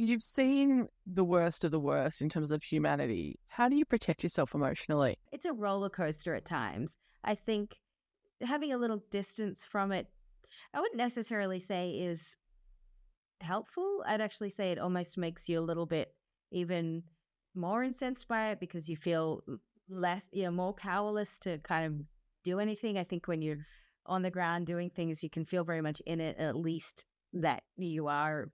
you've seen the worst of the worst in terms of humanity. How do you protect yourself emotionally? It's a roller coaster at times. I think having a little distance from it, I wouldn't necessarily say is helpful. I'd actually say it almost makes you a little bit even more incensed by it because you feel less, more powerless to kind of do anything. I think when you're on the ground doing things, you can feel very much in it, at least that you are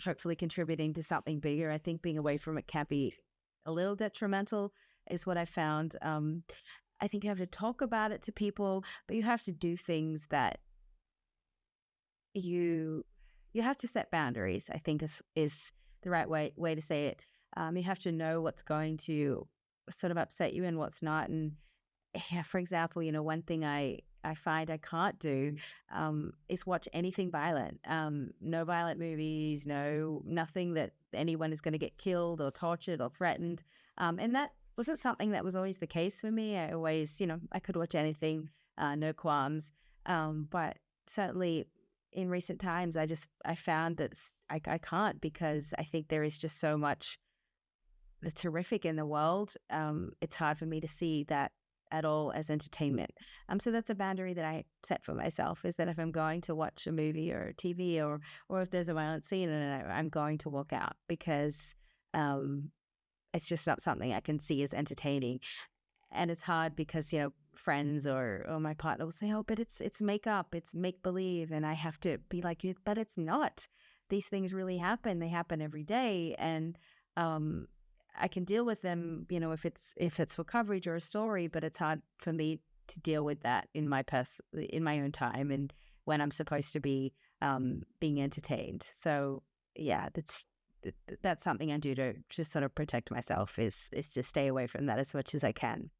hopefully contributing to something bigger. I think being away from it can be a little detrimental is what I found. I think you have to talk about it to people, but you have to do things that you have to set boundaries, I think is the right way to say it. You have to know what's going to sort of upset you and what's not. And yeah, for example, one thing I find I can't do is watch anything violent. No violent movies, nothing that anyone is going to get killed or tortured or threatened. And that wasn't something that was always the case for me. I always, I could watch anything, no qualms. But certainly in recent times, I found that I can't, because I think there is just so much that's horrific in the world. It's hard for me to see that at all as entertainment. So that's a boundary that I set for myself, is that if I'm going to watch a movie or TV or if there's a violent scene, and I'm going to walk out, because it's just not something I can see as entertaining. And it's hard because, friends or my partner will say, oh, but it's makeup, it's make-believe. And I have to be like, but it's not. These things really happen. They happen every day. And I can deal with them, if it's for coverage or a story, but it's hard for me to deal with that in my own time and when I'm supposed to be being entertained. So yeah, that's something I do to just sort of protect myself, is to stay away from that as much as I can.